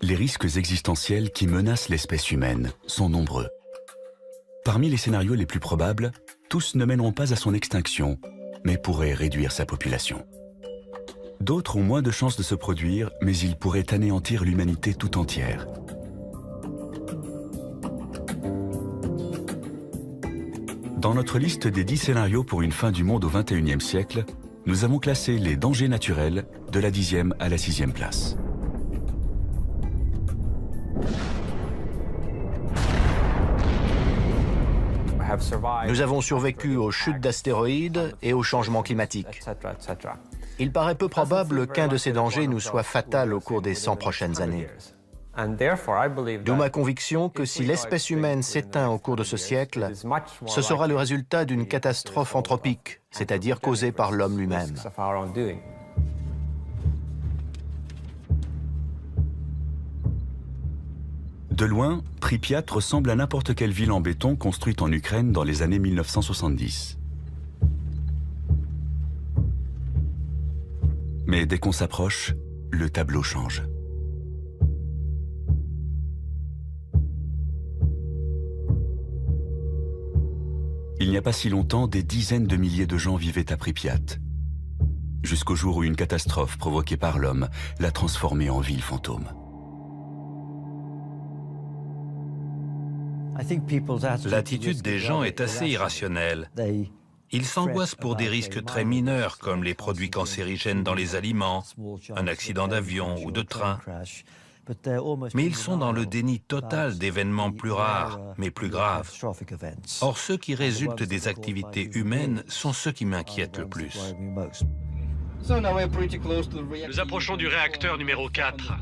Les risques existentiels qui menacent l'espèce humaine sont nombreux. Parmi les scénarios les plus probables, tous ne mèneront pas à son extinction, mais pourraient réduire sa population. D'autres ont moins de chances de se produire, mais ils pourraient anéantir l'humanité tout entière. Dans notre liste des 10 scénarios pour une fin du monde au XXIe siècle, nous avons classé les dangers naturels de la 10e à la 6e place. Nous avons survécu aux chutes d'astéroïdes et aux changements climatiques. Il paraît peu probable qu'un de ces dangers nous soit fatal au cours des 100 prochaines années. D'où ma conviction que si l'espèce humaine s'éteint au cours de ce siècle, ce sera le résultat d'une catastrophe anthropique, c'est-à-dire causée par l'homme lui-même. De loin, Pripyat ressemble à n'importe quelle ville en béton construite en Ukraine dans les années 1970. Mais dès qu'on s'approche, le tableau change. Il n'y a pas si longtemps, des dizaines de milliers de gens vivaient à Pripyat, jusqu'au jour où une catastrophe provoquée par l'homme l'a transformée en ville fantôme. L'attitude des gens est assez irrationnelle. Ils s'angoissent pour des risques très mineurs, comme les produits cancérigènes dans les aliments, un accident d'avion ou de train. Mais ils sont dans le déni total d'événements plus rares, mais plus graves. Or, ceux qui résultent des activités humaines sont ceux qui m'inquiètent le plus. Nous approchons du réacteur numéro 4.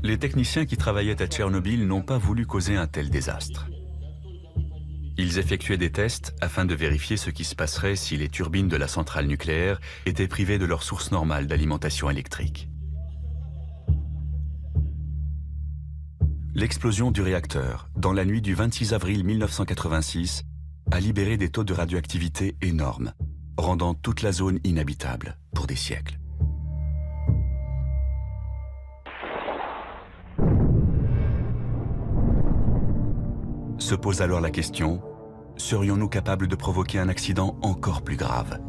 Les techniciens qui travaillaient à Tchernobyl n'ont pas voulu causer un tel désastre. Ils effectuaient des tests afin de vérifier ce qui se passerait si les turbines de la centrale nucléaire étaient privées de leur source normale d'alimentation électrique. L'explosion du réacteur, dans la nuit du 26 avril 1986, a libéré des taux de radioactivité énormes, rendant toute la zone inhabitable pour des siècles. Se pose alors la question, serions-nous capables de provoquer un accident encore plus grave?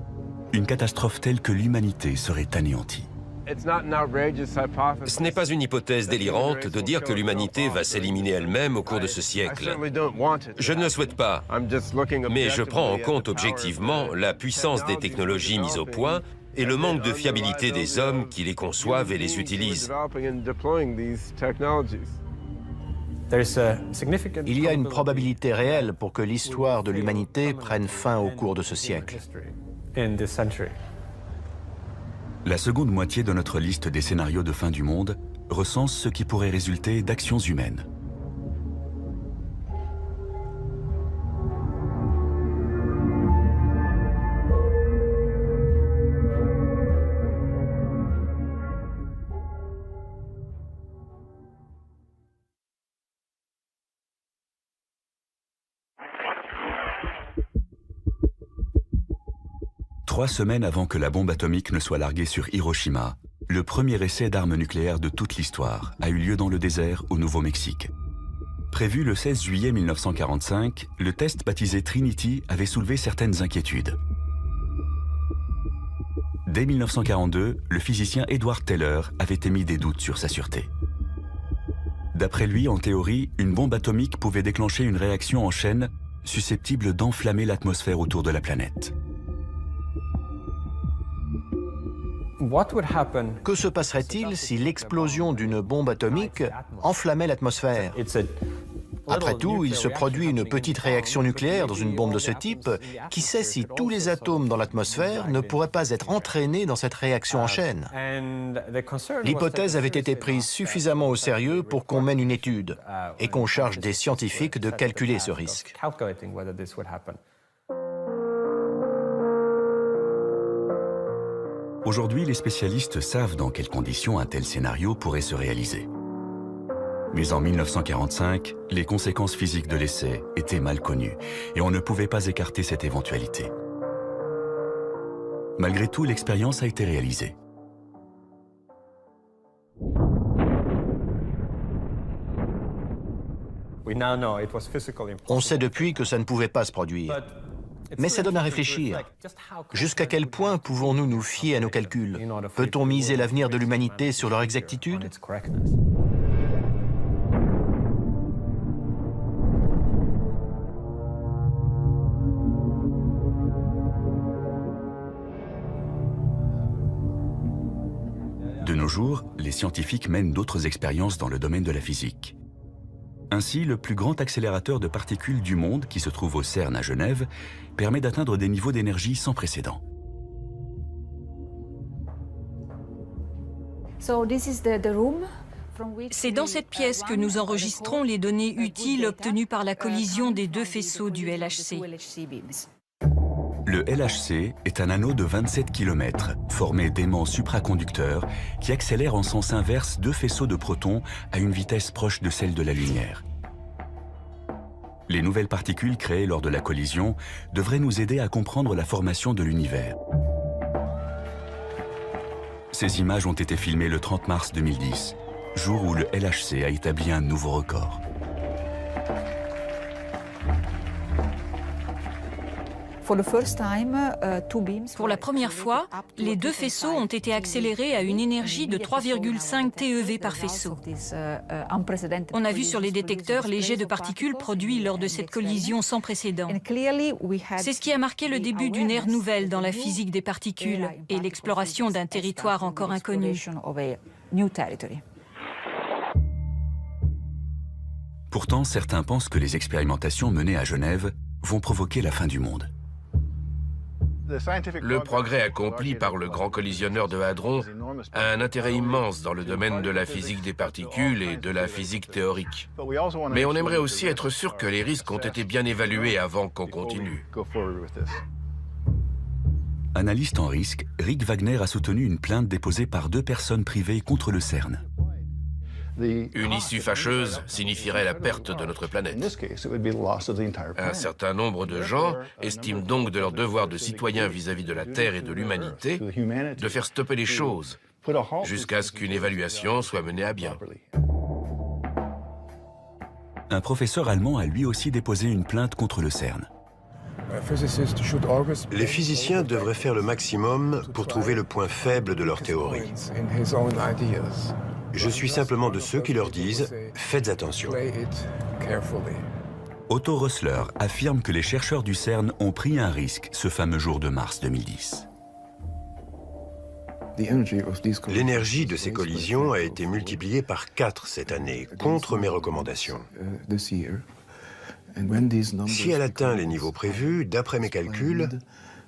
Une catastrophe telle que l'humanité serait anéantie. Ce n'est pas une hypothèse délirante de dire que l'humanité va s'éliminer elle-même au cours de ce siècle. Je ne le souhaite pas, mais je prends en compte objectivement la puissance des technologies mises au point et le manque de fiabilité des hommes qui les conçoivent et les utilisent. Il y a une probabilité réelle pour que l'histoire de l'humanité prenne fin au cours de ce siècle. La seconde moitié de notre liste des scénarios de fin du monde recense ce qui pourrait résulter d'actions humaines. Trois semaines avant que la bombe atomique ne soit larguée sur Hiroshima, le premier essai d'armes nucléaires de toute l'histoire a eu lieu dans le désert au Nouveau-Mexique. Prévu le 16 juillet 1945, le test baptisé Trinity avait soulevé certaines inquiétudes. Dès 1942, le physicien Edward Teller avait émis des doutes sur sa sûreté. D'après lui, en théorie, une bombe atomique pouvait déclencher une réaction en chaîne susceptible d'enflammer l'atmosphère autour de la planète. Que se passerait-il si l'explosion d'une bombe atomique enflammait l'atmosphère? Après tout, il se produit une petite réaction nucléaire dans une bombe de ce type. Qui sait si tous les atomes dans l'atmosphère ne pourraient pas être entraînés dans cette réaction en chaîne? L'hypothèse avait été prise suffisamment au sérieux pour qu'on mène une étude et qu'on charge des scientifiques de calculer ce risque. Aujourd'hui, les spécialistes savent dans quelles conditions un tel scénario pourrait se réaliser. Mais en 1945, les conséquences physiques de l'essai étaient mal connues et on ne pouvait pas écarter cette éventualité. Malgré tout, l'expérience a été réalisée. On sait depuis que ça ne pouvait pas se produire. Mais ça donne à réfléchir. Jusqu'à quel point pouvons-nous nous fier à nos calculs? Peut-on miser l'avenir de l'humanité sur leur exactitude? De nos jours, les scientifiques mènent d'autres expériences dans le domaine de la physique. Ainsi, le plus grand accélérateur de particules du monde, qui se trouve au CERN à Genève, permet d'atteindre des niveaux d'énergie sans précédent. C'est dans cette pièce que nous enregistrons les données utiles obtenues par la collision des deux faisceaux du LHC. Le LHC est un anneau de 27 km, formé d'aimants supraconducteurs, qui accélèrent en sens inverse deux faisceaux de protons à une vitesse proche de celle de la lumière. Les nouvelles particules créées lors de la collision devraient nous aider à comprendre la formation de l'univers. Ces images ont été filmées le 30 mars 2010, jour où le LHC a établi un nouveau record. Pour la première fois, les deux faisceaux ont été accélérés à une énergie de 3,5 TeV par faisceau. On a vu sur les détecteurs les jets de particules produits lors de cette collision sans précédent. C'est ce qui a marqué le début d'une ère nouvelle dans la physique des particules et l'exploration d'un territoire encore inconnu. Pourtant, certains pensent que les expérimentations menées à Genève vont provoquer la fin du monde. Le progrès accompli par le grand collisionneur de hadrons a un intérêt immense dans le domaine de la physique des particules et de la physique théorique. Mais on aimerait aussi être sûr que les risques ont été bien évalués avant qu'on continue. Analyste en risque, Rick Wagner a soutenu une plainte déposée par deux personnes privées contre le CERN. Une issue fâcheuse signifierait la perte de notre planète. Un certain nombre de gens estiment donc de leur devoir de citoyens vis-à-vis de la Terre et de l'humanité de faire stopper les choses jusqu'à ce qu'une évaluation soit menée à bien. Un professeur allemand a lui aussi déposé une plainte contre le CERN. Les physiciens devraient faire le maximum pour trouver le point faible de leur théorie. Je suis simplement de ceux qui leur disent « faites attention ». Otto Rössler affirme que les chercheurs du CERN ont pris un risque ce fameux jour de mars 2010. L'énergie de ces collisions a été multipliée par 4 cette année, contre mes recommandations. Si elle atteint les niveaux prévus, d'après mes calculs,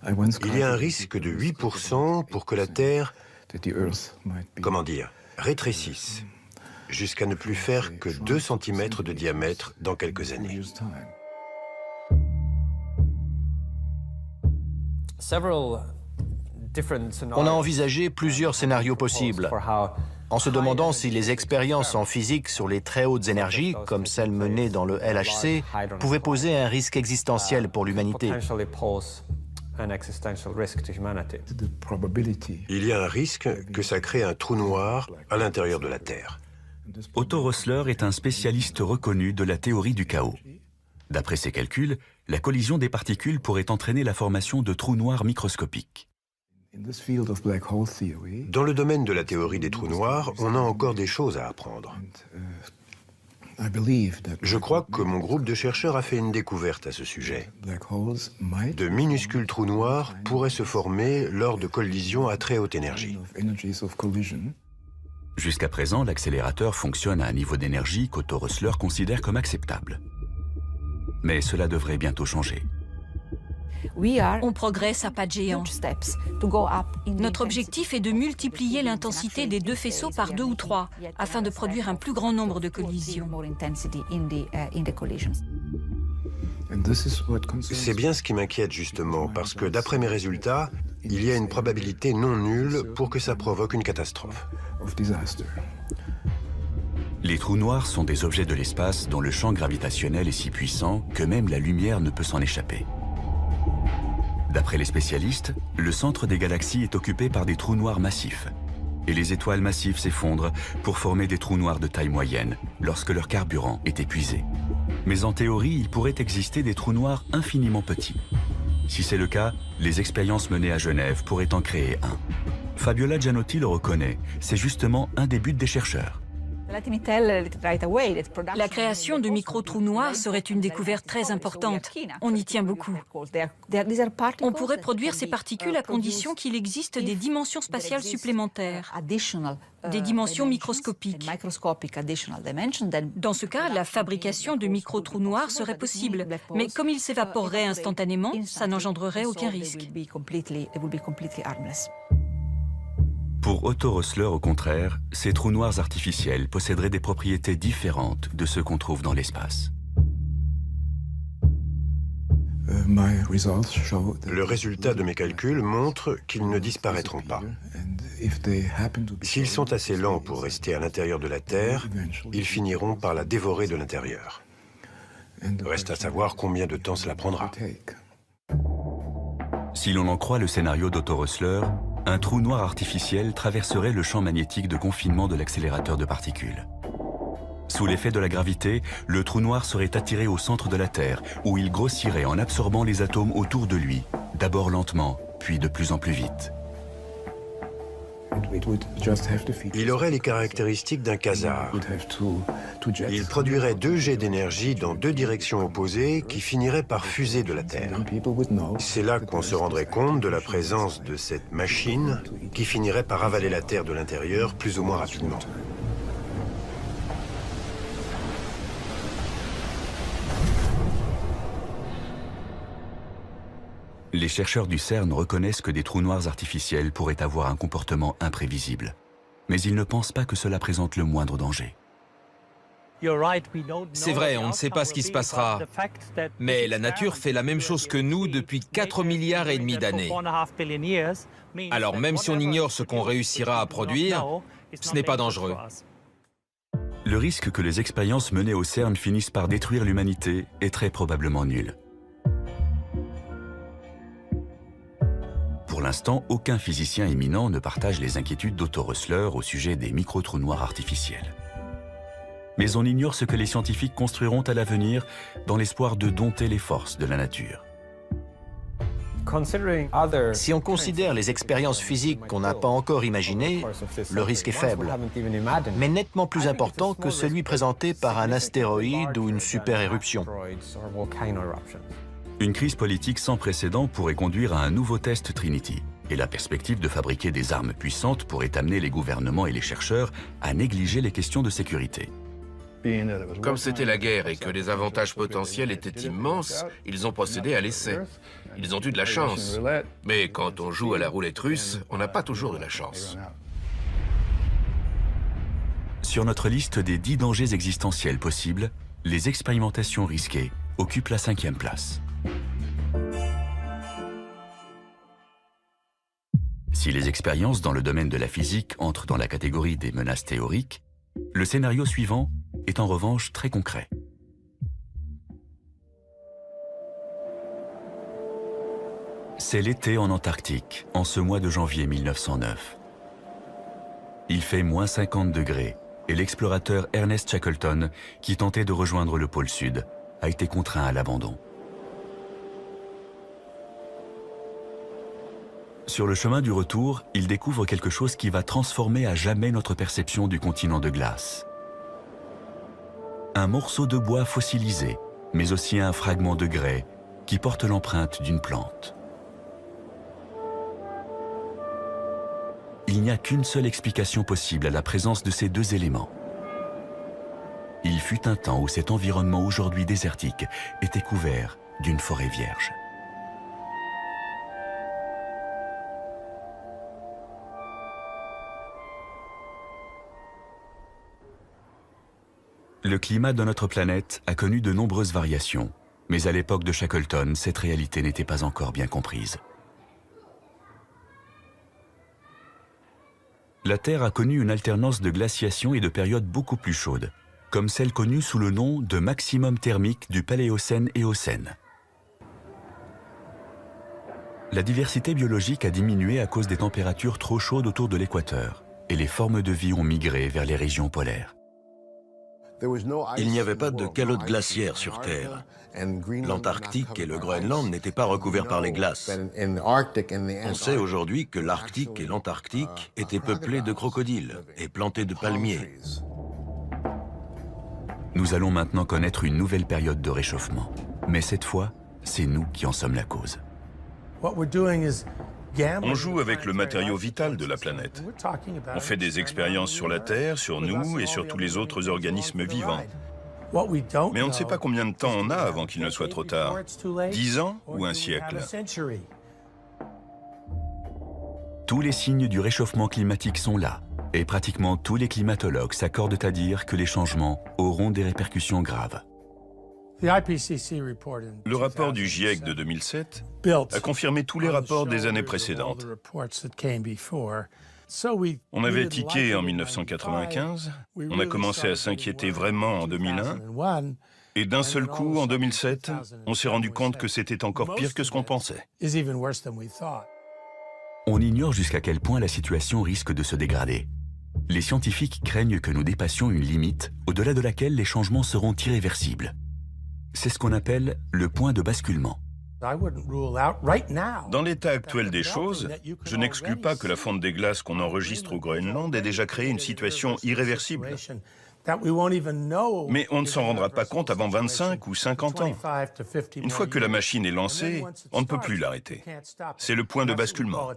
il y a un risque de 8% pour que la Terre, rétrécisse, jusqu'à ne plus faire que 2 cm de diamètre dans quelques années. On a envisagé plusieurs scénarios possibles, en se demandant si les expériences en physique sur les très hautes énergies, comme celles menées dans le LHC, pouvaient poser un risque existentiel pour l'humanité. Il y a un risque que ça crée un trou noir à l'intérieur de la Terre. Otto Rössler est un spécialiste reconnu de la théorie du chaos. D'après ses calculs, la collision des particules pourrait entraîner la formation de trous noirs microscopiques. Dans le domaine de la théorie des trous noirs, on a encore des choses à apprendre. Je crois que mon groupe de chercheurs a fait une découverte à ce sujet. De minuscules trous noirs pourraient se former lors de collisions à très haute énergie. Jusqu'à présent, l'accélérateur fonctionne à un niveau d'énergie qu'Otto Rössler considère comme acceptable. Mais cela devrait bientôt changer. On progresse à pas de géant. Notre objectif est de multiplier l'intensité des deux faisceaux par 2 ou 3, afin de produire un plus grand nombre de collisions. C'est bien ce qui m'inquiète justement, parce que d'après mes résultats, il y a une probabilité non nulle pour que ça provoque une catastrophe. Les trous noirs sont des objets de l'espace dont le champ gravitationnel est si puissant que même la lumière ne peut s'en échapper. D'après les spécialistes, le centre des galaxies est occupé par des trous noirs massifs. Et les étoiles massives s'effondrent pour former des trous noirs de taille moyenne lorsque leur carburant est épuisé. Mais en théorie, il pourrait exister des trous noirs infiniment petits. Si c'est le cas, les expériences menées à Genève pourraient en créer un. Fabiola Gianotti le reconnaît, c'est justement un des buts des chercheurs. La création de micro-trous noirs serait une découverte très importante. On y tient beaucoup. On pourrait produire ces particules à condition qu'il existe des dimensions spatiales supplémentaires, des dimensions microscopiques. Dans ce cas, la fabrication de micro-trous noirs serait possible, mais comme ils s'évaporeraient instantanément, ça n'engendrerait aucun risque. Pour Otto Rössler, au contraire, ces trous noirs artificiels posséderaient des propriétés différentes de ceux qu'on trouve dans l'espace. Le résultat de mes calculs montre qu'ils ne disparaîtront pas. S'ils sont assez lents pour rester à l'intérieur de la Terre, ils finiront par la dévorer de l'intérieur. Reste à savoir combien de temps cela prendra. Si l'on en croit le scénario d'Otto Rössler, un trou noir artificiel traverserait le champ magnétique de confinement de l'accélérateur de particules. Sous l'effet de la gravité, le trou noir serait attiré au centre de la Terre, où il grossirait en absorbant les atomes autour de lui, d'abord lentement, puis de plus en plus vite. Il aurait les caractéristiques d'un quasar. Il produirait 2 jets d'énergie dans 2 directions opposées qui finiraient par fuser de la Terre. C'est là qu'on se rendrait compte de la présence de cette machine qui finirait par avaler la Terre de l'intérieur plus ou moins rapidement. Les chercheurs du CERN reconnaissent que des trous noirs artificiels pourraient avoir un comportement imprévisible. Mais ils ne pensent pas que cela présente le moindre danger. C'est vrai, on ne sait pas ce qui se passera. Mais la nature fait la même chose que nous depuis 4,5 milliards d'années. Alors même si on ignore ce qu'on réussira à produire, ce n'est pas dangereux. Le risque que les expériences menées au CERN finissent par détruire l'humanité est très probablement nul. Pour l'instant, aucun physicien éminent ne partage les inquiétudes d'Otto Rössler au sujet des micro-trous noirs artificiels. Mais on ignore ce que les scientifiques construiront à l'avenir dans l'espoir de dompter les forces de la nature. Si on considère les expériences physiques qu'on n'a pas encore imaginées, le risque est faible, mais nettement plus important que celui présenté par un astéroïde ou une super-éruption. Une crise politique sans précédent pourrait conduire à un nouveau test Trinity, et la perspective de fabriquer des armes puissantes pourrait amener les gouvernements et les chercheurs à négliger les questions de sécurité. Comme c'était la guerre et que les avantages potentiels étaient immenses, ils ont procédé à l'essai. Ils ont eu de la chance. Mais quand on joue à la roulette russe, on n'a pas toujours de la chance. Sur notre liste des 10 dangers existentiels possibles, les expérimentations risquées occupent la 5e place. Si les expériences dans le domaine de la physique entrent dans la catégorie des menaces théoriques, le scénario suivant est en revanche très concret. C'est l'été en Antarctique, en ce mois de janvier 1909. Il fait moins 50 degrés et l'explorateur Ernest Shackleton, qui tentait de rejoindre le pôle Sud, a été contraint à l'abandon. Sur le chemin du retour, il découvre quelque chose qui va transformer à jamais notre perception du continent de glace. Un morceau de bois fossilisé, mais aussi un fragment de grès qui porte l'empreinte d'une plante. Il n'y a qu'une seule explication possible à la présence de ces 2 éléments. Il fut un temps où cet environnement aujourd'hui désertique était couvert d'une forêt vierge. Le climat de notre planète a connu de nombreuses variations, mais à l'époque de Shackleton, cette réalité n'était pas encore bien comprise. La Terre a connu une alternance de glaciation et de périodes beaucoup plus chaudes, comme celle connue sous le nom de maximum thermique du Paléocène-Éocène. La diversité biologique a diminué à cause des températures trop chaudes autour de l'équateur, et les formes de vie ont migré vers les régions polaires. Il n'y avait pas de calotte glaciaire sur Terre. L'Antarctique et le Groenland n'étaient pas recouverts par les glaces. On sait aujourd'hui que l'Arctique et l'Antarctique étaient peuplés de crocodiles et plantés de palmiers. Nous allons maintenant connaître une nouvelle période de réchauffement. Mais cette fois, c'est nous qui en sommes la cause. On joue avec le matériau vital de la planète. On fait des expériences sur la Terre, sur nous et sur tous les autres organismes vivants. Mais on ne sait pas combien de temps on a avant qu'il ne soit trop tard. 10 ans ou un siècle? Tous les signes du réchauffement climatique sont là. Et pratiquement tous les climatologues s'accordent à dire que les changements auront des répercussions graves. Le rapport du GIEC de 2007 a confirmé tous les rapports des années précédentes. On avait tiqué en 1995, on a commencé à s'inquiéter vraiment en 2001, et d'un seul coup, en 2007, on s'est rendu compte que c'était encore pire que ce qu'on pensait. On ignore jusqu'à quel point la situation risque de se dégrader. Les scientifiques craignent que nous dépassions une limite au-delà de laquelle les changements seront irréversibles. C'est ce qu'on appelle le point de basculement. Dans l'état actuel des choses, je n'exclus pas que la fonte des glaces qu'on enregistre au Groenland ait déjà créé une situation irréversible. Mais on ne s'en rendra pas compte avant 25 ou 50 ans. Une fois que la machine est lancée, on ne peut plus l'arrêter. C'est le point de basculement.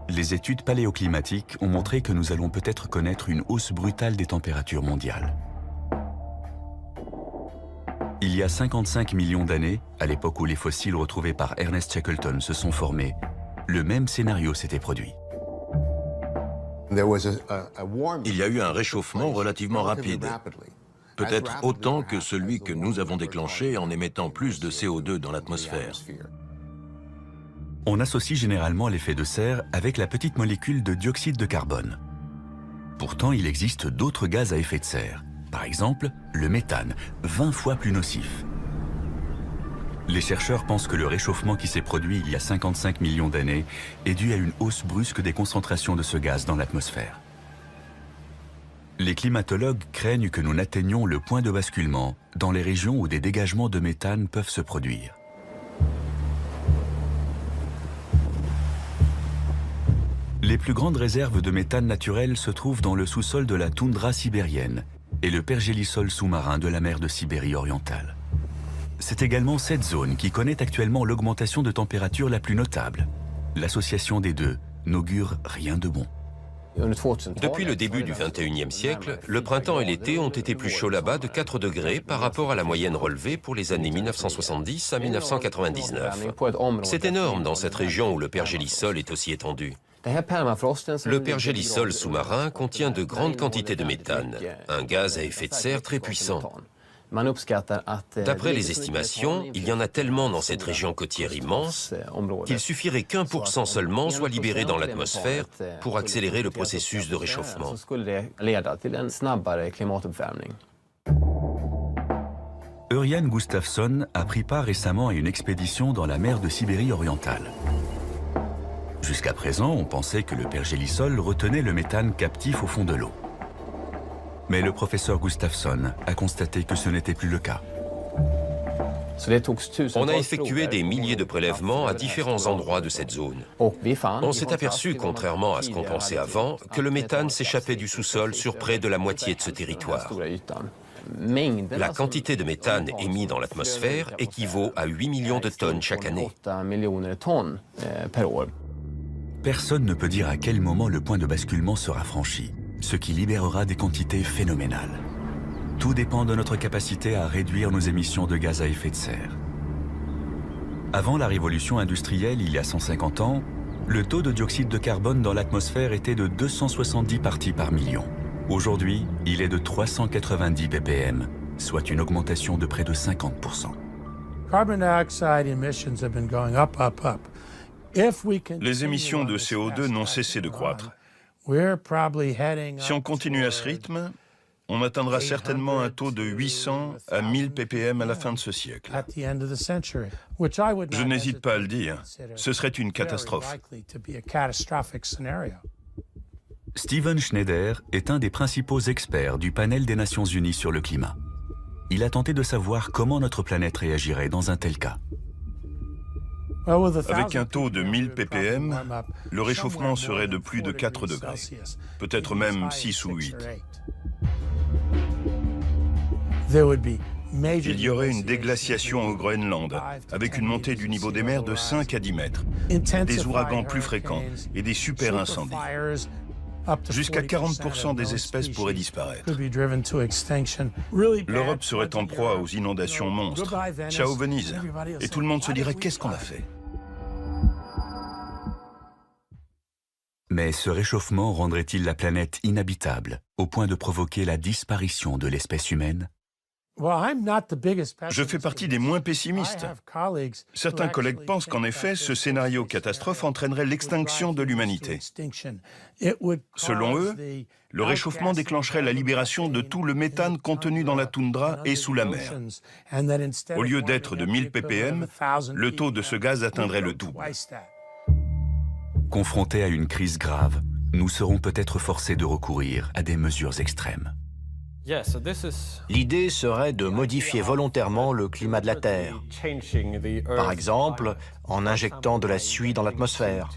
Les études paléoclimatiques ont montré que nous allons peut-être connaître une hausse brutale des températures mondiales. Il y a 55 millions d'années, à l'époque où les fossiles retrouvés par Ernest Shackleton se sont formés, le même scénario s'était produit. Il y a eu un réchauffement relativement rapide, peut-être autant que celui que nous avons déclenché en émettant plus de CO2 dans l'atmosphère. On associe généralement l'effet de serre avec la petite molécule de dioxyde de carbone. Pourtant, il existe d'autres gaz à effet de serre. Par exemple, le méthane, 20 fois plus nocif. Les chercheurs pensent que le réchauffement qui s'est produit il y a 55 millions d'années est dû à une hausse brusque des concentrations de ce gaz dans l'atmosphère. Les climatologues craignent que nous n'atteignions le point de basculement dans les régions où des dégagements de méthane peuvent se produire. Les plus grandes réserves de méthane naturel se trouvent dans le sous-sol de la toundra sibérienne et le pergélisol sous-marin de la mer de Sibérie orientale. C'est également cette zone qui connaît actuellement l'augmentation de température la plus notable. L'association des deux n'augure rien de bon. Depuis le début du XXIe siècle, le printemps et l'été ont été plus chauds là-bas de 4 degrés par rapport à la moyenne relevée pour les années 1970 à 1999. C'est énorme dans cette région où le pergélisol est aussi étendu. Le pergélisol sous-marin contient de grandes quantités de méthane, un gaz à effet de serre très puissant. D'après les estimations, il y en a tellement dans cette région côtière immense qu'il suffirait qu'1% seulement soit libéré dans l'atmosphère pour accélérer le processus de réchauffement. Örjan Gustafsson a pris part récemment à une expédition dans la mer de Sibérie orientale. Jusqu'à présent, on pensait que le pergélisol retenait le méthane captif au fond de l'eau. Mais le professeur Gustafsson a constaté que ce n'était plus le cas. On a effectué des milliers de prélèvements à différents endroits de cette zone. On s'est aperçu, contrairement à ce qu'on pensait avant, que le méthane s'échappait du sous-sol sur près de la moitié de ce territoire. La quantité de méthane émise dans l'atmosphère équivaut à 8 millions de tonnes chaque année. Personne ne peut dire à quel moment le point de basculement sera franchi, ce qui libérera des quantités phénoménales. Tout dépend de notre capacité à réduire nos émissions de gaz à effet de serre. Avant la révolution industrielle, il y a 150 ans, le taux de dioxyde de carbone dans l'atmosphère était de 270 parties par million. Aujourd'hui, il est de 390 ppm, soit une augmentation de près de 50%. Les émissions de CO2 n'ont cessé de croître. Si on continue à ce rythme, on atteindra certainement un taux de 800 à 1000 ppm à la fin de ce siècle. Je n'hésite pas à le dire, ce serait une catastrophe. Steven Schneider est un des principaux experts du panel des Nations Unies sur le climat. Il a tenté de savoir comment notre planète réagirait dans un tel cas. Avec un taux de 1000 ppm, le réchauffement serait de plus de 4 degrés, peut-être même 6 ou 8. Il y aurait une déglaciation au Groenland, avec une montée du niveau des mers de 5 à 10 mètres, des ouragans plus fréquents et des super incendies. Jusqu'à 40% des espèces pourraient disparaître. L'Europe serait en proie aux inondations monstres. Ciao Venise. Et tout le monde se dirait qu'est-ce qu'on a fait? Mais ce réchauffement rendrait-il la planète inhabitable, au point de provoquer la disparition de l'espèce humaine? Je fais partie des moins pessimistes. Certains collègues pensent qu'en effet, ce scénario catastrophe entraînerait l'extinction de l'humanité. Selon eux, le réchauffement déclencherait la libération de tout le méthane contenu dans la toundra et sous la mer. Au lieu d'être de 1000 ppm, le taux de ce gaz atteindrait le double. Confrontés à une crise grave, nous serons peut-être forcés de recourir à des mesures extrêmes. L'idée serait de modifier volontairement le climat de la Terre. Par exemple, en injectant de la suie dans l'atmosphère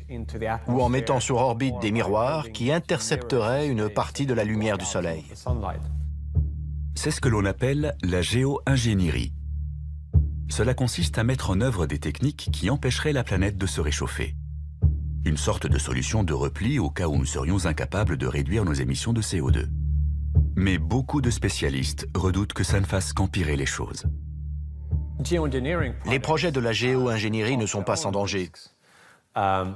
ou en mettant sur orbite des miroirs qui intercepteraient une partie de la lumière du Soleil. C'est ce que l'on appelle la géo-ingénierie. Cela consiste à mettre en œuvre des techniques qui empêcheraient la planète de se réchauffer. Une sorte de solution de repli au cas où nous serions incapables de réduire nos émissions de CO2. Mais beaucoup de spécialistes redoutent que ça ne fasse qu'empirer les choses. Les projets de la géo-ingénierie ne sont pas sans danger. On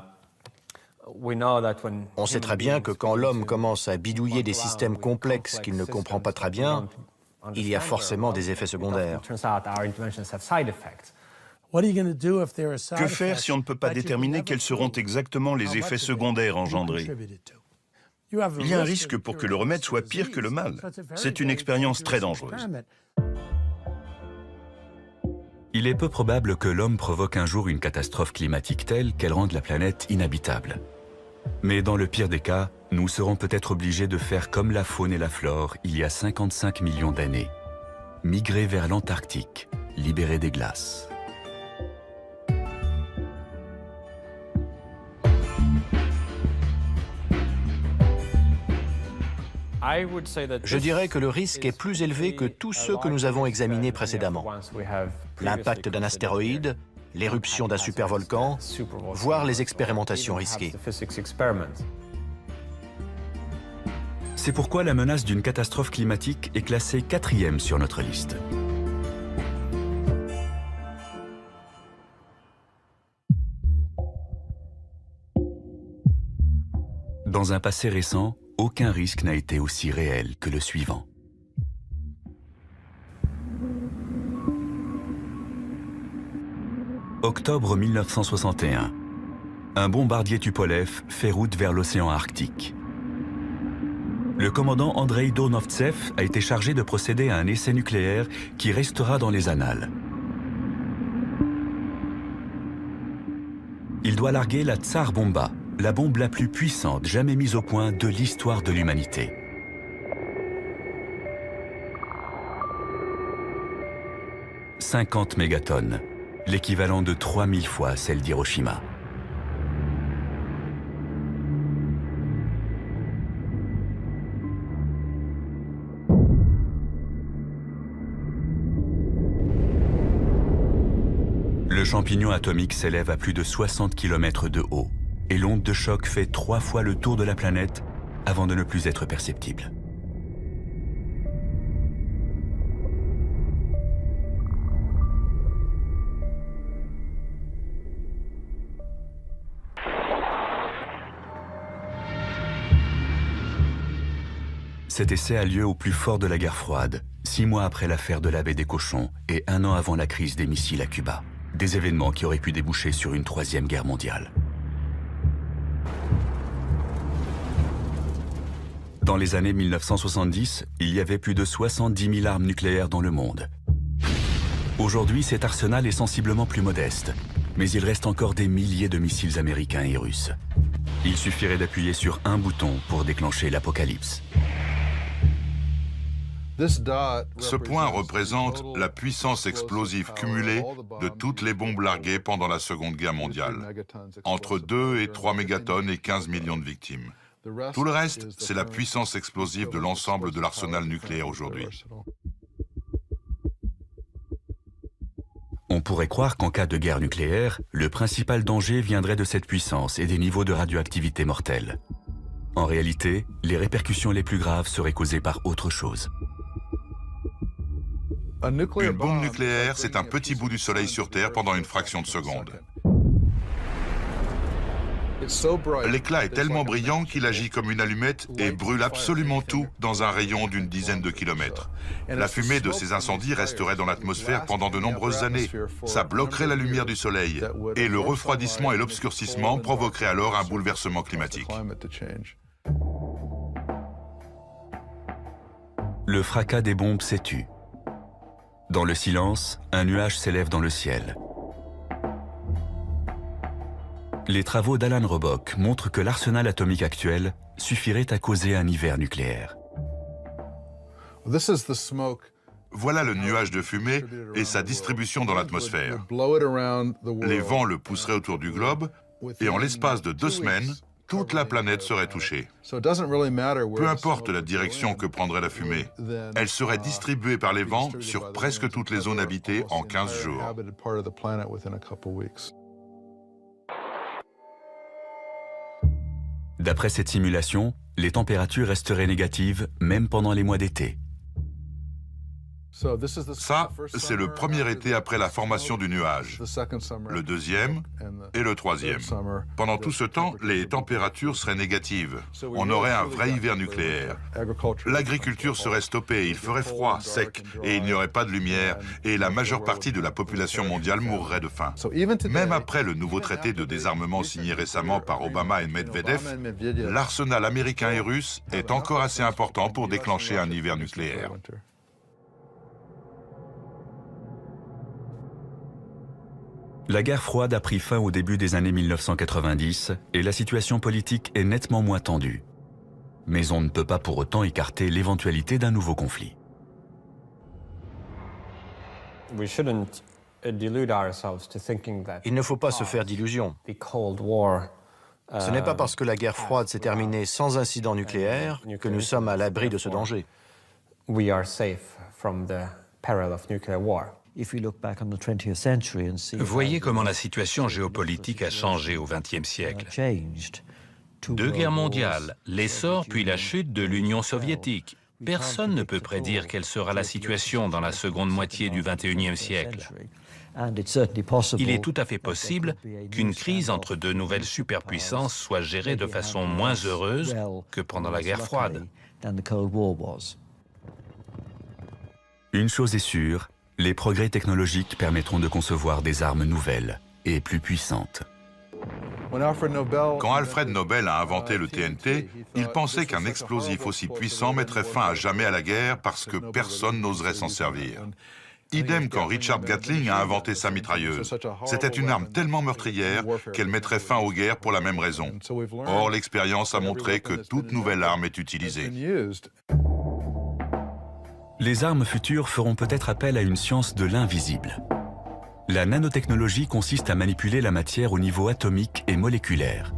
sait très bien que quand l'homme commence à bidouiller des systèmes complexes qu'il ne comprend pas très bien, il y a forcément des effets secondaires. Que faire si on ne peut pas déterminer quels seront exactement les effets secondaires engendrés? Il y a un risque pour que le remède soit pire que le mal. C'est une expérience très dangereuse. Il est peu probable que l'homme provoque un jour une catastrophe climatique telle qu'elle rende la planète inhabitable. Mais dans le pire des cas, nous serons peut-être obligés de faire comme la faune et la flore il y a 55 millions d'années. Migrer vers l'Antarctique, libérer des glaces. Je dirais que le risque est plus élevé que tous ceux que nous avons examinés précédemment. L'impact d'un astéroïde, l'éruption d'un supervolcan, voire les expérimentations risquées. C'est pourquoi la menace d'une catastrophe climatique est classée 4e sur notre liste. Dans un passé récent, aucun risque n'a été aussi réel que le suivant. Octobre 1961. Un bombardier Tupolev fait route vers l'océan Arctique. Le commandant Andrei Donovtsev a été chargé de procéder à un essai nucléaire qui restera dans les annales. Il doit larguer la Tsar Bomba, la bombe la plus puissante jamais mise au point de l'histoire de l'humanité. « 50 mégatonnes, l'équivalent de 3000 fois celle d'Hiroshima. Le champignon atomique s'élève à plus de 60 km de haut. Et l'onde de choc fait 3 fois le tour de la planète avant de ne plus être perceptible. Cet essai a lieu au plus fort de la guerre froide, 6 mois après l'affaire de la baie des Cochons et 1 an avant la crise des missiles à Cuba. Des événements qui auraient pu déboucher sur une 3e guerre mondiale. Dans les années 1970, il y avait plus de 70 000 armes nucléaires dans le monde. Aujourd'hui, cet arsenal est sensiblement plus modeste, mais il reste encore des milliers de missiles américains et russes. Il suffirait d'appuyer sur un bouton pour déclencher l'apocalypse. Ce point représente la puissance explosive cumulée de toutes les bombes larguées pendant la Seconde Guerre mondiale, entre 2 et 3 mégatonnes et 15 millions de victimes. Tout le reste, c'est la puissance explosive de l'ensemble de l'arsenal nucléaire aujourd'hui. On pourrait croire qu'en cas de guerre nucléaire, le principal danger viendrait de cette puissance et des niveaux de radioactivité mortels. En réalité, les répercussions les plus graves seraient causées par autre chose. Une bombe nucléaire, c'est un petit bout du Soleil sur Terre pendant une fraction de seconde. L'éclat est tellement brillant qu'il agit comme une allumette et brûle absolument tout dans un rayon d'une dizaine de kilomètres. La fumée de ces incendies resterait dans l'atmosphère pendant de nombreuses années. Ça bloquerait la lumière du Soleil et le refroidissement et l'obscurcissement provoqueraient alors un bouleversement climatique. Le fracas des bombes s'étue. Dans le silence, un nuage s'élève dans le ciel. Les travaux d'Alan Robock montrent que l'arsenal atomique actuel suffirait à causer un hiver nucléaire. Voilà le nuage de fumée et sa distribution dans l'atmosphère. Les vents le pousseraient autour du globe et en l'espace de 2 semaines, toute la planète serait touchée. Peu importe la direction que prendrait la fumée, elle serait distribuée par les vents sur presque toutes les zones habitées en 15 jours. D'après cette simulation, les températures resteraient négatives même pendant les mois d'été. Ça, c'est le premier été après la formation du nuage, le deuxième et le troisième. Pendant tout ce temps, les températures seraient négatives. On aurait un vrai hiver nucléaire. L'agriculture serait stoppée, il ferait froid, sec, et il n'y aurait pas de lumière, et la majeure partie de la population mondiale mourrait de faim. Même après le nouveau traité de désarmement signé récemment par Obama et Medvedev, l'arsenal américain et russe est encore assez important pour déclencher un hiver nucléaire. La guerre froide a pris fin au début des années 1990 et la situation politique est nettement moins tendue. Mais on ne peut pas pour autant écarter l'éventualité d'un nouveau conflit. Il ne faut pas se faire d'illusions. Ce n'est pas parce que la guerre froide s'est terminée sans incident nucléaire que nous sommes à l'abri de ce danger. Voyez comment la situation géopolitique a changé au XXe siècle. 2 guerres mondiales, l'essor puis la chute de l'Union soviétique. Personne ne peut prédire quelle sera la situation dans la seconde moitié du XXIe siècle. Il est tout à fait possible qu'une crise entre 2 nouvelles superpuissances soit gérée de façon moins heureuse que pendant la guerre froide. Une chose est sûre, les progrès technologiques permettront de concevoir des armes nouvelles et plus puissantes. Quand Alfred Nobel a inventé le TNT, il pensait qu'un explosif aussi puissant mettrait fin à jamais à la guerre parce que personne n'oserait s'en servir. Idem quand Richard Gatling a inventé sa mitrailleuse. C'était une arme tellement meurtrière qu'elle mettrait fin aux guerres pour la même raison. Or, l'expérience a montré que toute nouvelle arme est utilisée. Les armes futures feront peut-être appel à une science de l'invisible. La nanotechnologie consiste à manipuler la matière au niveau atomique et moléculaire.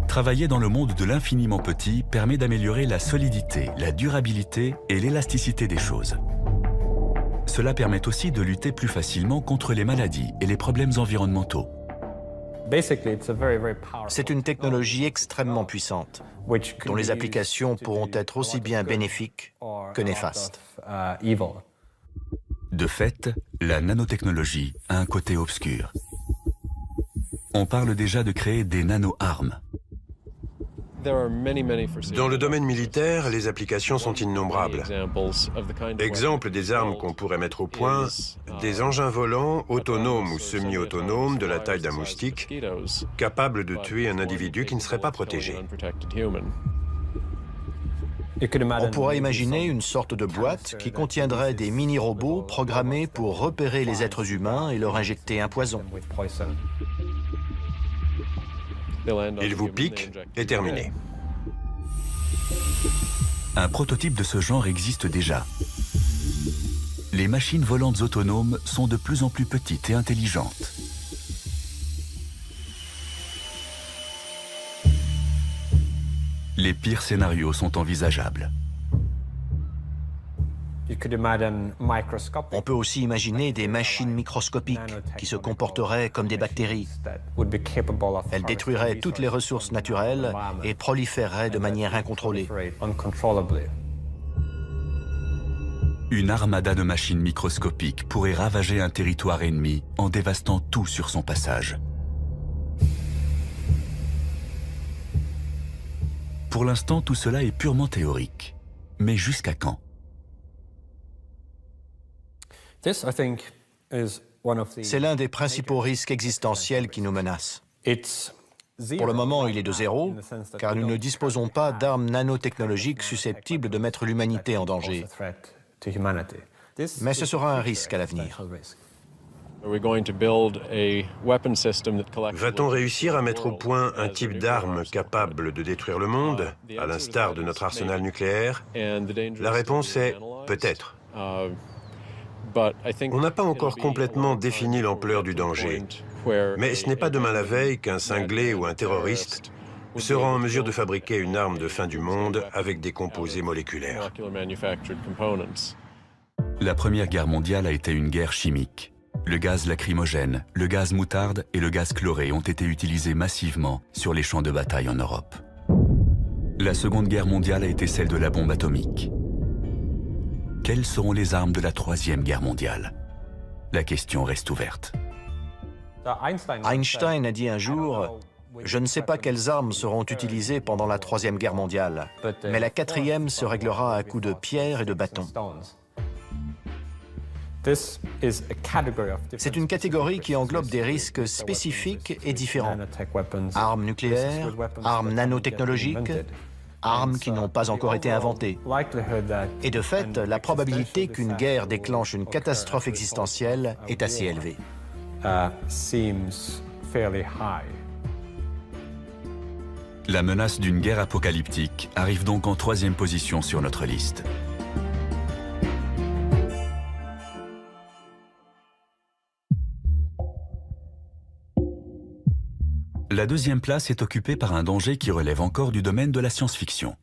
Travailler dans le monde de l'infiniment petit permet d'améliorer la solidité, la durabilité et l'élasticité des choses. Cela permet aussi de lutter plus facilement contre les maladies et les problèmes environnementaux. C'est une technologie extrêmement puissante, dont les applications pourront être aussi bien bénéfiques que néfastes. De fait, la nanotechnologie a un côté obscur. On parle déjà de créer des nano-armes. Dans le domaine militaire, les applications sont innombrables. Exemple des armes qu'on pourrait mettre au point, des engins volants autonomes ou semi-autonomes de la taille d'un moustique, capables de tuer un individu qui ne serait pas protégé. On pourrait imaginer une sorte de boîte qui contiendrait des mini-robots programmés pour repérer les êtres humains et leur injecter un poison. Il vous pique et terminé. Un prototype de ce genre existe déjà. Les machines volantes autonomes sont de plus en plus petites et intelligentes. Les pires scénarios sont envisageables. On peut aussi imaginer des machines microscopiques qui se comporteraient comme des bactéries. Elles détruiraient toutes les ressources naturelles et proliféreraient de manière incontrôlée. Une armada de machines microscopiques pourrait ravager un territoire ennemi en dévastant tout sur son passage. Pour l'instant, tout cela est purement théorique. Mais jusqu'à quand? C'est l'un des principaux risques existentiels qui nous menacent. Pour le moment, il est de zéro, car nous ne disposons pas d'armes nanotechnologiques susceptibles de mettre l'humanité en danger. Mais ce sera un risque à l'avenir. Va-t-on réussir à mettre au point un type d'arme capable de détruire le monde, à l'instar de notre arsenal nucléaire? La réponse est peut-être. On n'a pas encore complètement défini l'ampleur du danger, mais ce n'est pas demain la veille qu'un cinglé ou un terroriste sera en mesure de fabriquer une arme de fin du monde avec des composés moléculaires. La Première Guerre mondiale a été une guerre chimique. Le gaz lacrymogène, le gaz moutarde et le gaz chloré ont été utilisés massivement sur les champs de bataille en Europe. La Seconde Guerre mondiale a été celle de la bombe atomique. Quelles seront les armes de la Troisième Guerre mondiale? La question reste ouverte. Einstein a dit un jour « Je ne sais pas quelles armes seront utilisées pendant la Troisième Guerre mondiale, mais la quatrième se réglera à coups de pierre et de bâton. » C'est une catégorie qui englobe des risques spécifiques et différents. Armes nucléaires, armes nanotechnologiques, armes qui n'ont pas encore été inventées. Et de fait, la probabilité qu'une guerre déclenche une catastrophe existentielle est assez élevée. La menace d'une guerre apocalyptique arrive donc en troisième position sur notre liste. La deuxième place est occupée par un danger qui relève encore du domaine de la science-fiction.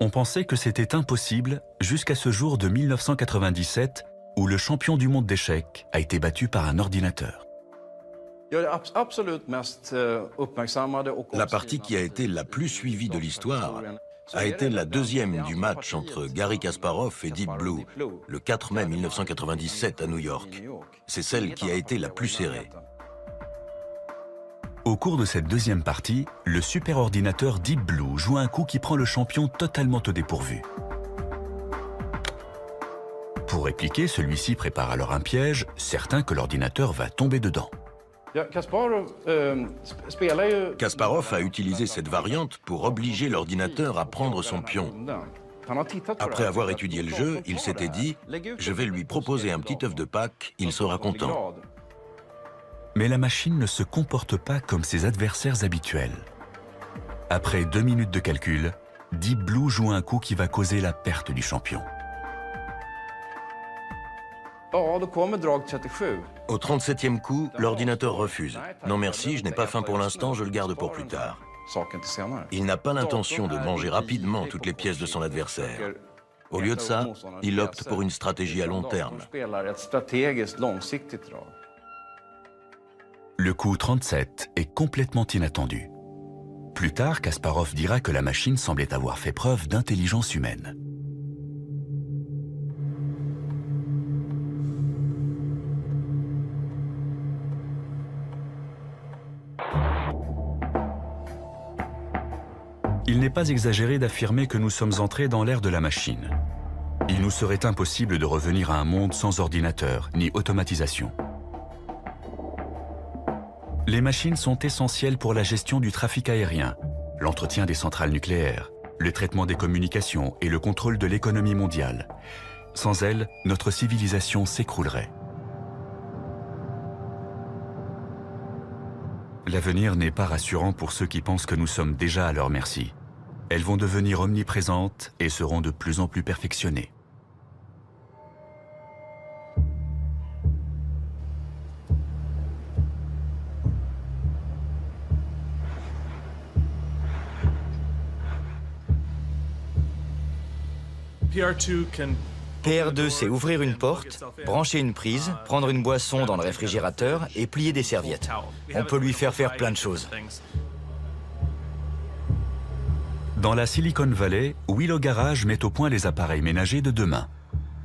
On pensait que c'était impossible jusqu'à ce jour de 1997 où le champion du monde d'échecs a été battu par un ordinateur. La partie qui a été la plus suivie de l'histoire a été la deuxième du match entre Garry Kasparov et Deep Blue, le 4 mai 1997 à New York. C'est celle qui a été la plus serrée. Au cours de cette deuxième partie, le superordinateur Deep Blue joue un coup qui prend le champion totalement au dépourvu. Pour répliquer, celui-ci prépare alors un piège, certain que l'ordinateur va tomber dedans. Kasparov a utilisé cette variante pour obliger l'ordinateur à prendre son pion. Après avoir étudié le jeu, il s'était dit « Je vais lui proposer un petit œuf de Pâques, il sera content ». Mais la machine ne se comporte pas comme ses adversaires habituels. Après 2 minutes de calcul, Deep Blue joue un coup qui va causer la perte du champion. Au 37e coup, l'ordinateur refuse. « Non merci, je n'ai pas faim pour l'instant, je le garde pour plus tard ». Il n'a pas l'intention de manger rapidement toutes les pièces de son adversaire. Au lieu de ça, il opte pour une stratégie à long terme. Le coup 37 est complètement inattendu. Plus tard, Kasparov dira que la machine semblait avoir fait preuve d'intelligence humaine. Il n'est pas exagéré d'affirmer que nous sommes entrés dans l'ère de la machine. Il nous serait impossible de revenir à un monde sans ordinateur ni automatisation. Les machines sont essentielles pour la gestion du trafic aérien, l'entretien des centrales nucléaires, le traitement des communications et le contrôle de l'économie mondiale. Sans elles, notre civilisation s'écroulerait. L'avenir n'est pas rassurant pour ceux qui pensent que nous sommes déjà à leur merci. Elles vont devenir omniprésentes et seront de plus en plus perfectionnées. PR2, c'est ouvrir une porte, brancher une prise, prendre une boisson dans le réfrigérateur et plier des serviettes. On peut lui faire plein de choses. Dans la Silicon Valley, Willow Garage met au point les appareils ménagers de demain.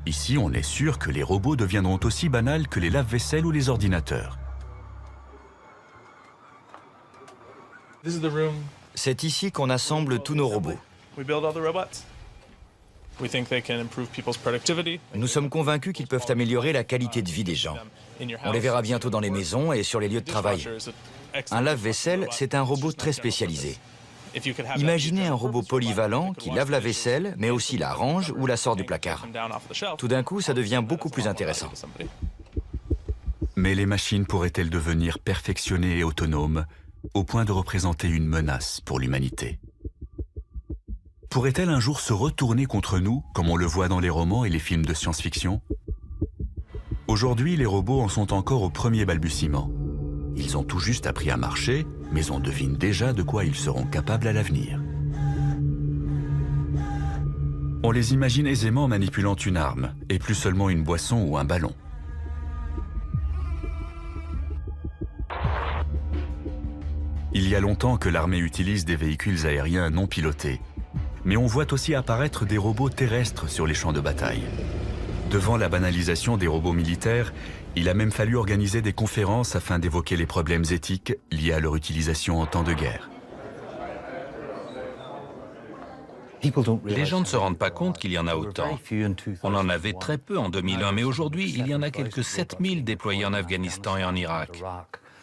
Ici, on est sûr que les robots deviendront aussi banals que les lave-vaisselle ou les ordinateurs. C'est ici qu'on assemble tous nos robots. Nous sommes convaincus qu'ils peuvent améliorer la qualité de vie des gens. On les verra bientôt dans les maisons et sur les lieux de travail. Un lave-vaisselle, c'est un robot très spécialisé. Imaginez un robot polyvalent qui lave la vaisselle, mais aussi la range ou la sort du placard. Tout d'un coup, ça devient beaucoup plus intéressant. Mais les machines pourraient-elles devenir perfectionnées et autonomes, au point de représenter une menace pour l'humanité? Pourrait-elle un jour se retourner contre nous, comme on le voit dans les romans et les films de science-fiction? Aujourd'hui, les robots en sont encore au premier balbutiement. Ils ont tout juste appris à marcher, mais on devine déjà de quoi ils seront capables à l'avenir. On les imagine aisément manipulant une arme, et plus seulement une boisson ou un ballon. Il y a longtemps que l'armée utilise des véhicules aériens non pilotés, mais on voit aussi apparaître des robots terrestres sur les champs de bataille. Devant la banalisation des robots militaires, il a même fallu organiser des conférences afin d'évoquer les problèmes éthiques liés à leur utilisation en temps de guerre. Les gens ne se rendent pas compte qu'il y en a autant. On en avait très peu en 2001, mais aujourd'hui, il y en a quelques 7000 déployés en Afghanistan et en Irak.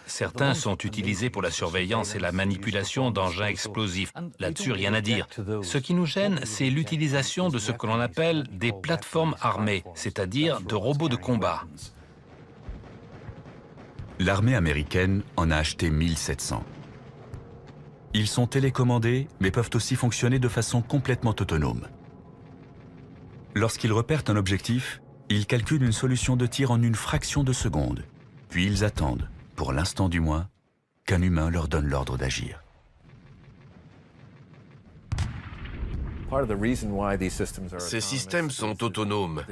Certains sont utilisés pour la surveillance et la manipulation d'engins explosifs. Là-dessus, rien à dire. Ce qui nous gêne, c'est l'utilisation de ce que l'on appelle des plateformes armées, c'est-à-dire de robots de combat. L'armée américaine en a acheté 1700. Ils sont télécommandés, mais peuvent aussi fonctionner de façon complètement autonome. Lorsqu'ils repèrent un objectif, ils calculent une solution de tir en une fraction de seconde. Puis ils attendent, pour l'instant du moins, qu'un humain leur donne l'ordre d'agir. Ces systèmes sont autonomes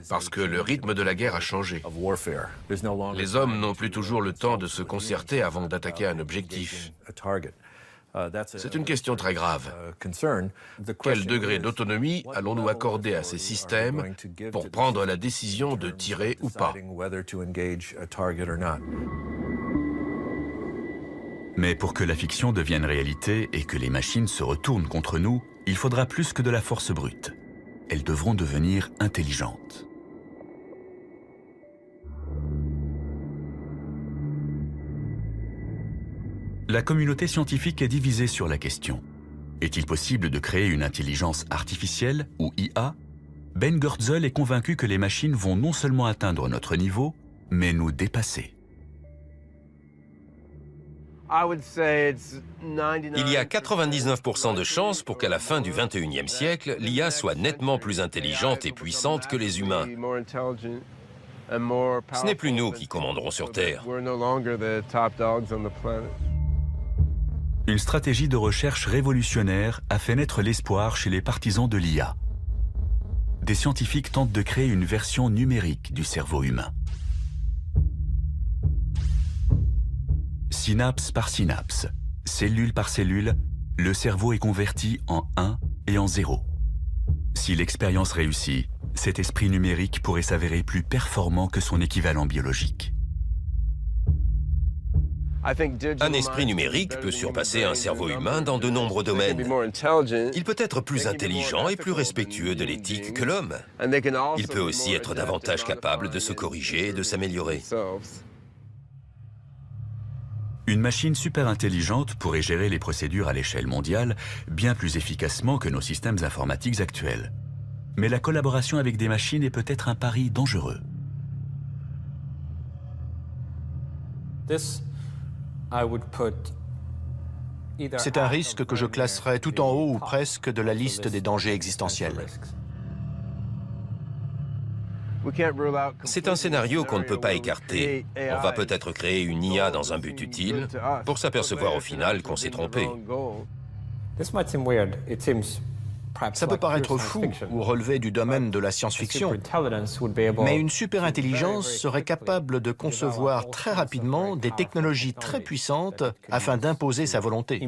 parce que le rythme de la guerre a changé. Les hommes n'ont plus toujours le temps de se concerter avant d'attaquer un objectif. C'est une question très grave. Quel degré d'autonomie allons-nous accorder à ces systèmes pour prendre la décision de tirer ou pas? Mais pour que la fiction devienne réalité et que les machines se retournent contre nous, il faudra plus que de la force brute. Elles devront devenir intelligentes. La communauté scientifique est divisée sur la question. Est-il possible de créer une intelligence artificielle, ou IA? Ben Goertzel est convaincu que les machines vont non seulement atteindre notre niveau, mais nous dépasser. Il y a 99% de chances pour qu'à la fin du 21e siècle, l'IA soit nettement plus intelligente et puissante que les humains. Ce n'est plus nous qui commanderons sur Terre. Une stratégie de recherche révolutionnaire a fait naître l'espoir chez les partisans de l'IA. Des scientifiques tentent de créer une version numérique du cerveau humain. Synapse par synapse, cellule par cellule, le cerveau est converti en 1 et en 0. Si l'expérience réussit, cet esprit numérique pourrait s'avérer plus performant que son équivalent biologique. Un esprit numérique peut surpasser un cerveau humain dans de nombreux domaines. Il peut être plus intelligent et plus respectueux de l'éthique que l'homme. Il peut aussi être davantage capable de se corriger et de s'améliorer. Une machine super intelligente pourrait gérer les procédures à l'échelle mondiale bien plus efficacement que nos systèmes informatiques actuels. Mais la collaboration avec des machines est peut-être un pari dangereux. C'est un risque que je classerais tout en haut ou presque de la liste des dangers existentiels. C'est un scénario qu'on ne peut pas écarter. On va peut-être créer une IA dans un but utile pour s'apercevoir au final qu'on s'est trompé. Ça peut paraître fou ou relever du domaine de la science-fiction, mais une superintelligence serait capable de concevoir très rapidement des technologies très puissantes afin d'imposer sa volonté.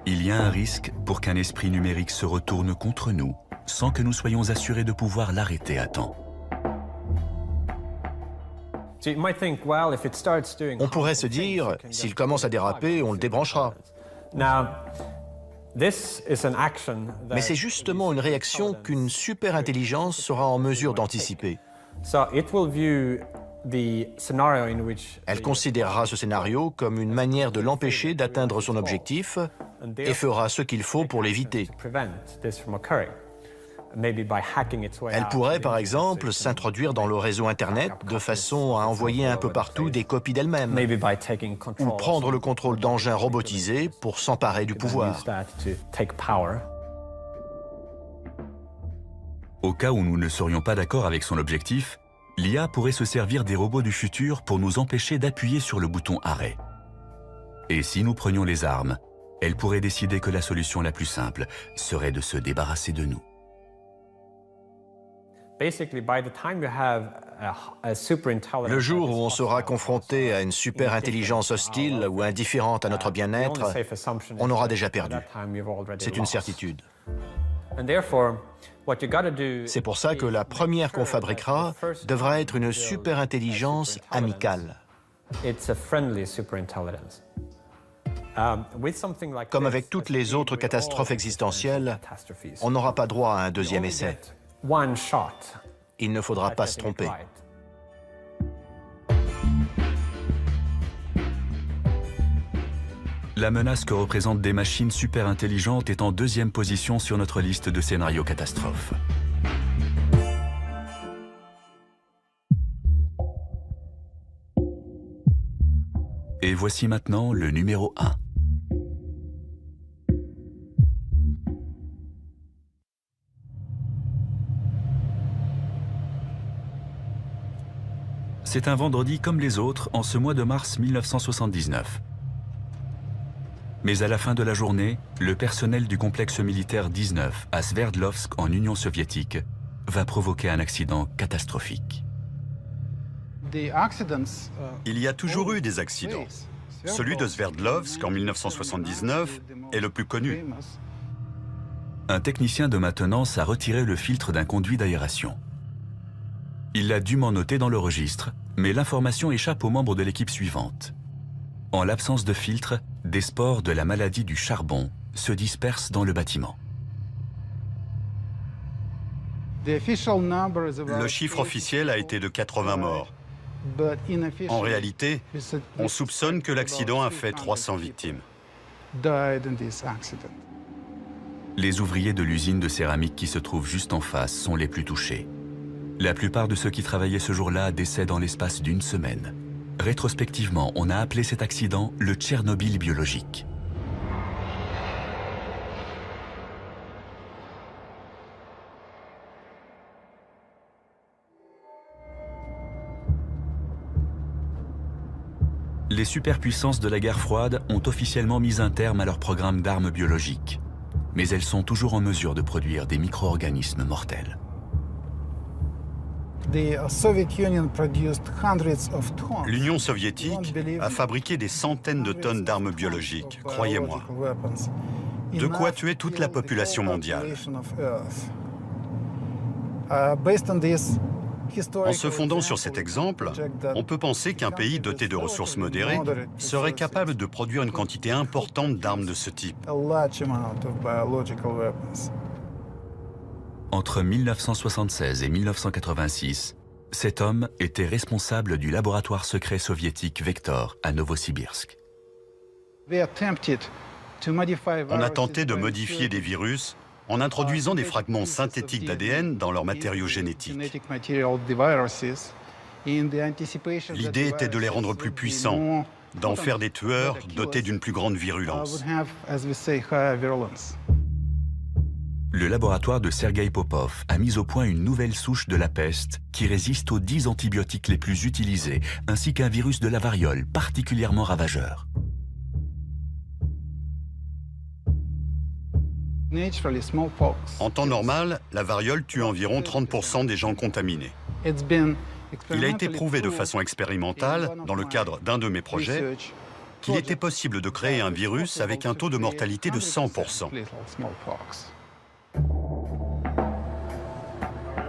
Il y a un risque pour qu'un esprit numérique se retourne contre nous sans que nous soyons assurés de pouvoir l'arrêter à temps. On pourrait se dire, s'il commence à déraper, on le débranchera. Mais c'est justement une réaction qu'une superintelligence sera en mesure d'anticiper. Elle considérera ce scénario comme une manière de l'empêcher d'atteindre son objectif et fera ce qu'il faut pour l'éviter. Elle pourrait, par exemple, s'introduire dans le réseau Internet de façon à envoyer un peu partout des copies d'elle-même, ou prendre le contrôle d'engins robotisés pour s'emparer du pouvoir. Au cas où nous ne serions pas d'accord avec son objectif, l'IA pourrait se servir des robots du futur pour nous empêcher d'appuyer sur le bouton arrêt. Et si nous prenions les armes, elle pourrait décider que la solution la plus simple serait de se débarrasser de nous. Le jour où on sera confronté à une super-intelligence hostile ou indifférente à notre bien-être, on aura déjà perdu. C'est une certitude. C'est pour ça que la première qu'on fabriquera devra être une super-intelligence amicale. Comme avec toutes les autres catastrophes existentielles, on n'aura pas droit à un deuxième essai. Il ne faudra pas se tromper. La menace que représentent des machines super intelligentes est en deuxième position sur notre liste de scénarios catastrophes. Et voici maintenant le numéro 1. C'est un vendredi comme les autres en ce mois de mars 1979. Mais à la fin de la journée, le personnel du complexe militaire 19 à Sverdlovsk en Union soviétique va provoquer un accident catastrophique. Il y a toujours eu des accidents. Celui de Sverdlovsk en 1979 est le plus connu. Un technicien de maintenance a retiré le filtre d'un conduit d'aération. Il l'a dûment noté dans le registre, mais l'information échappe aux membres de l'équipe suivante. En l'absence de filtre, des spores de la maladie du charbon se dispersent dans le bâtiment. Le chiffre officiel a été de 80 morts. En réalité, on soupçonne que l'accident a fait 300 victimes. Les ouvriers de l'usine de céramique qui se trouve juste en face sont les plus touchés. La plupart de ceux qui travaillaient ce jour-là décèdent en l'espace d'une semaine. Rétrospectivement, on a appelé cet accident le Tchernobyl biologique. Les superpuissances de la guerre froide ont officiellement mis un terme à leur programme d'armes biologiques. Mais elles sont toujours en mesure de produire des micro-organismes mortels. L'Union soviétique a fabriqué des centaines de tonnes d'armes biologiques, croyez-moi. De quoi tuer toute la population mondiale. En se fondant sur cet exemple, on peut penser qu'un pays doté de ressources modérées serait capable de produire une quantité importante d'armes de ce type. Entre 1976 et 1986, cet homme était responsable du laboratoire secret soviétique Vektor à Novosibirsk. On a tenté de modifier des virus en introduisant des fragments synthétiques d'ADN dans leurs matériaux génétiques. L'idée était de les rendre plus puissants, d'en faire des tueurs dotés d'une plus grande virulence. Le laboratoire de Sergueï Popov a mis au point une nouvelle souche de la peste qui résiste aux 10 antibiotiques les plus utilisés, ainsi qu'un virus de la variole particulièrement ravageur. En temps normal, la variole tue environ 30% des gens contaminés. Il a été prouvé de façon expérimentale, dans le cadre d'un de mes projets, qu'il était possible de créer un virus avec un taux de mortalité de 100%.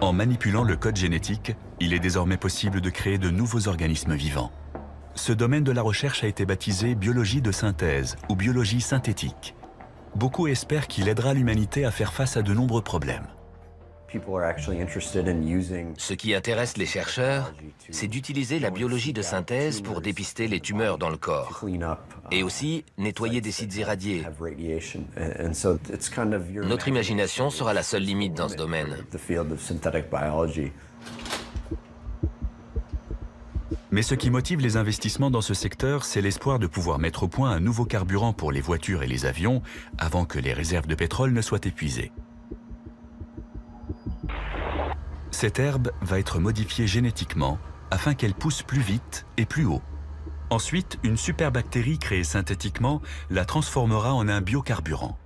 En manipulant le code génétique, il est désormais possible de créer de nouveaux organismes vivants. Ce domaine de la recherche a été baptisé biologie de synthèse ou biologie synthétique. Beaucoup espèrent qu'il aidera l'humanité à faire face à de nombreux problèmes. Ce qui intéresse les chercheurs, c'est d'utiliser la biologie de synthèse pour dépister les tumeurs dans le corps et aussi nettoyer des sites irradiés. Notre imagination sera la seule limite dans ce domaine. Mais ce qui motive les investissements dans ce secteur, c'est l'espoir de pouvoir mettre au point un nouveau carburant pour les voitures et les avions avant que les réserves de pétrole ne soient épuisées. Cette herbe va être modifiée génétiquement afin qu'elle pousse plus vite et plus haut. Ensuite, une superbactérie créée synthétiquement la transformera en un biocarburant.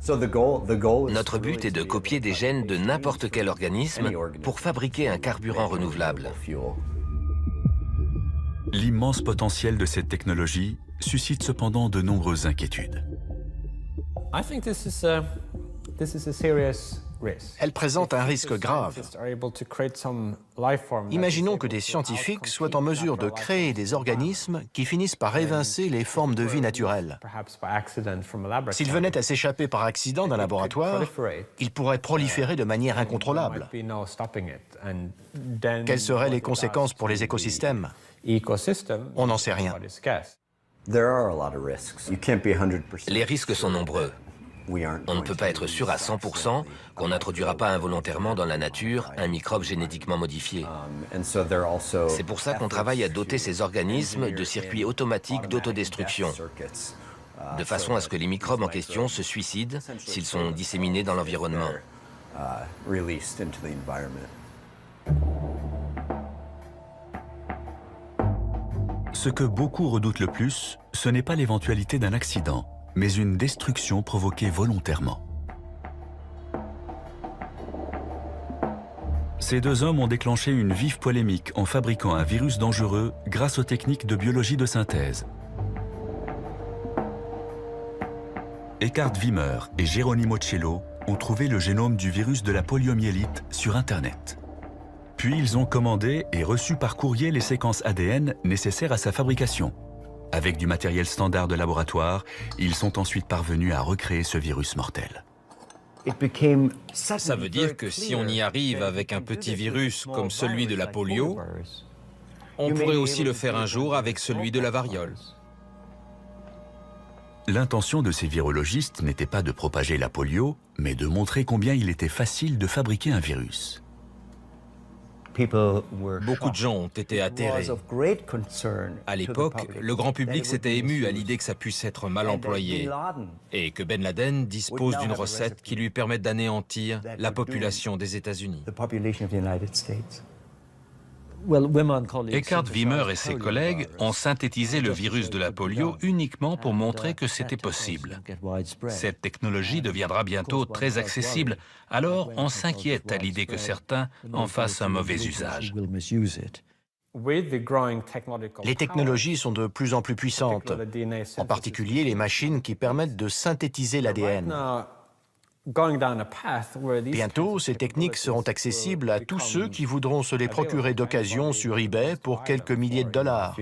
Notre but est de copier des gènes de n'importe quel organisme pour fabriquer un carburant renouvelable. L'immense potentiel de cette technologie suscite cependant de nombreuses inquiétudes. Elle présente un risque grave. Imaginons que des scientifiques soient en mesure de créer des organismes qui finissent par évincer les formes de vie naturelles. S'ils venaient à s'échapper par accident d'un laboratoire, ils pourraient proliférer de manière incontrôlable. Quelles seraient les conséquences pour les écosystèmes? On n'en sait rien. Les risques sont nombreux. On ne peut pas être sûr à 100% qu'on n'introduira pas involontairement dans la nature un microbe génétiquement modifié. C'est pour ça qu'on travaille à doter ces organismes de circuits automatiques d'autodestruction, de façon à ce que les microbes en question se suicident s'ils sont disséminés dans l'environnement. Ce que beaucoup redoutent le plus, ce n'est pas l'éventualité d'un accident, mais une destruction provoquée volontairement. Ces deux hommes ont déclenché une vive polémique en fabriquant un virus dangereux grâce aux techniques de biologie de synthèse. Eckhard Wimmer et Geronimo Cello ont trouvé le génome du virus de la poliomyélite sur Internet. Puis ils ont commandé et reçu par courrier les séquences ADN nécessaires à sa fabrication. Avec du matériel standard de laboratoire, ils sont ensuite parvenus à recréer ce virus mortel. Ça veut dire que si on y arrive avec un petit virus comme celui de la polio, on pourrait aussi le faire un jour avec celui de la variole. L'intention de ces virologistes n'était pas de propager la polio, mais de montrer combien il était facile de fabriquer un virus. Beaucoup de gens ont été atterrés. À l'époque, le grand public s'était ému à l'idée que ça puisse être mal employé et que Ben Laden dispose d'une recette qui lui permette d'anéantir la population des États-Unis. Eckhard Wimmer et ses collègues ont synthétisé le virus de la polio uniquement pour montrer que c'était possible. Cette technologie deviendra bientôt très accessible, alors on s'inquiète à l'idée que certains en fassent un mauvais usage. Les technologies sont de plus en plus puissantes, en particulier les machines qui permettent de synthétiser l'ADN. Bientôt, ces techniques seront accessibles à tous ceux qui voudront se les procurer d'occasion sur eBay pour quelques milliers de dollars.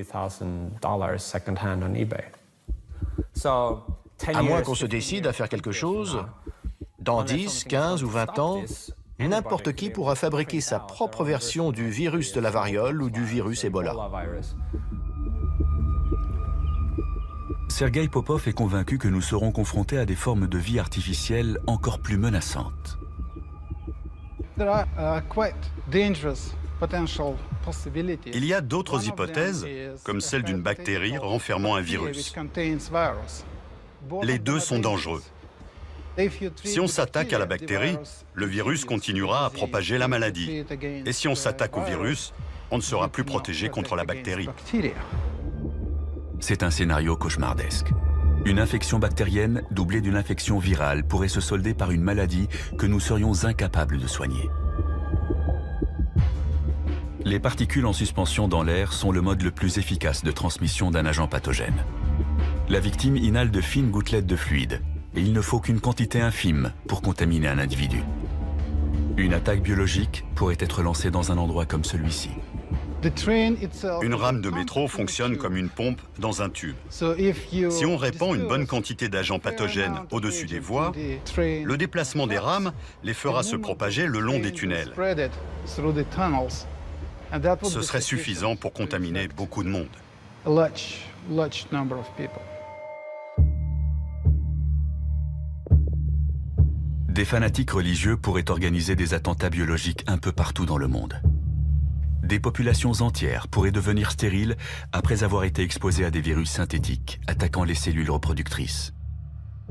À moins qu'on se décide à faire quelque chose, dans 10, 15 ou 20 ans, n'importe qui pourra fabriquer sa propre version du virus de la variole ou du virus Ebola. Sergei Popov est convaincu que nous serons confrontés à des formes de vie artificielle encore plus menaçantes. Il y a d'autres hypothèses, comme celle d'une bactérie renfermant un virus. Les deux sont dangereux. Si on s'attaque à la bactérie, le virus continuera à propager la maladie. Et si on s'attaque au virus, on ne sera plus protégé contre la bactérie. C'est un scénario cauchemardesque. Une infection bactérienne doublée d'une infection virale pourrait se solder par une maladie que nous serions incapables de soigner. Les particules en suspension dans l'air sont le mode le plus efficace de transmission d'un agent pathogène. La victime inhale de fines gouttelettes de fluide, et il ne faut qu'une quantité infime pour contaminer un individu. Une attaque biologique pourrait être lancée dans un endroit comme celui-ci. Une rame de métro fonctionne comme une pompe dans un tube. Si on répand une bonne quantité d'agents pathogènes au-dessus des voies, le déplacement des rames les fera se propager le long des tunnels. Ce serait suffisant pour contaminer beaucoup de monde. Des fanatiques religieux pourraient organiser des attentats biologiques un peu partout dans le monde. Des populations entières pourraient devenir stériles après avoir été exposées à des virus synthétiques attaquant les cellules reproductrices.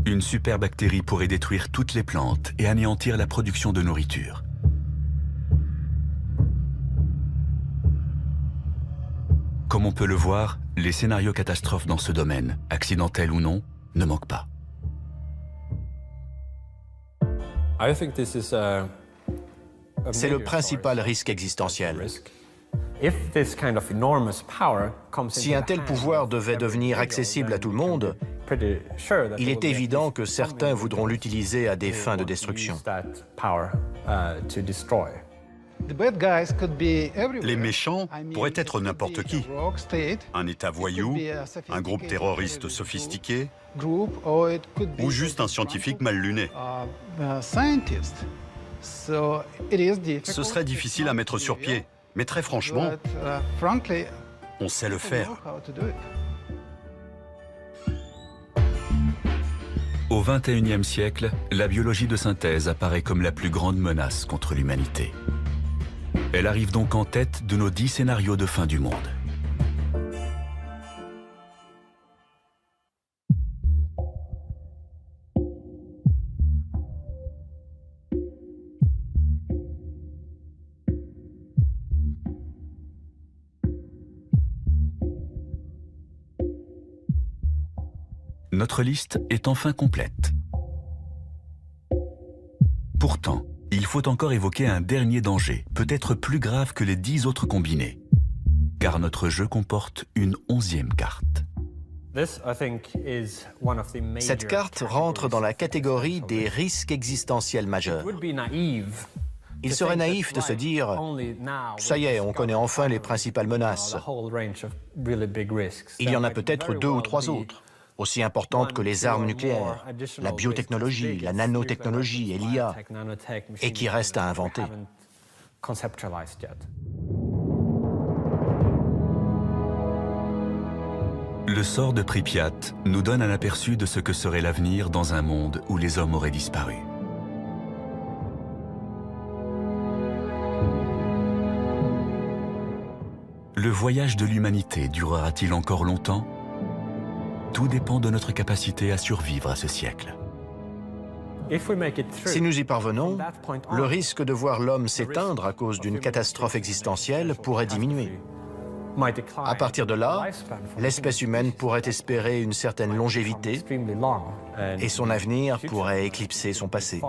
Une superbactérie pourrait détruire toutes les plantes et anéantir la production de nourriture. Comme on peut le voir, les scénarios catastrophes dans ce domaine, accidentels ou non, ne manquent pas. C'est le principal risque existentiel. Si un tel pouvoir devait devenir accessible à tout le monde, il est évident que certains voudront l'utiliser à des fins de destruction. Les méchants pourraient être n'importe qui. Un État voyou, un groupe terroriste sophistiqué, ou juste un scientifique mal luné. Ce serait difficile à mettre sur pied, mais très franchement, on sait le faire. Au XXIe siècle, la biologie de synthèse apparaît comme la plus grande menace contre l'humanité. Elle arrive donc en tête de nos 10 scénarios de fin du monde. Notre liste est enfin complète. Pourtant, il faut encore évoquer un dernier danger, peut-être plus grave que les 10 autres combinés. Car notre jeu comporte une 11e carte. Cette carte rentre dans la catégorie des risques existentiels majeurs. Il serait naïf de se dire « ça y est, on connaît enfin les principales menaces ». Il y en a peut-être 2 ou 3 autres, aussi importantes que les armes nucléaires, la biotechnologie, la nanotechnologie et l'IA, et qui restent à inventer. Le sort de Pripyat nous donne un aperçu de ce que serait l'avenir dans un monde où les hommes auraient disparu. Le voyage de l'humanité durera-t-il encore longtemps ? Tout dépend de notre capacité à survivre à ce siècle. Si nous y parvenons, le risque de voir l'homme s'éteindre à cause d'une catastrophe existentielle pourrait diminuer. À partir de là, l'espèce humaine pourrait espérer une certaine longévité et son avenir pourrait éclipser son passé.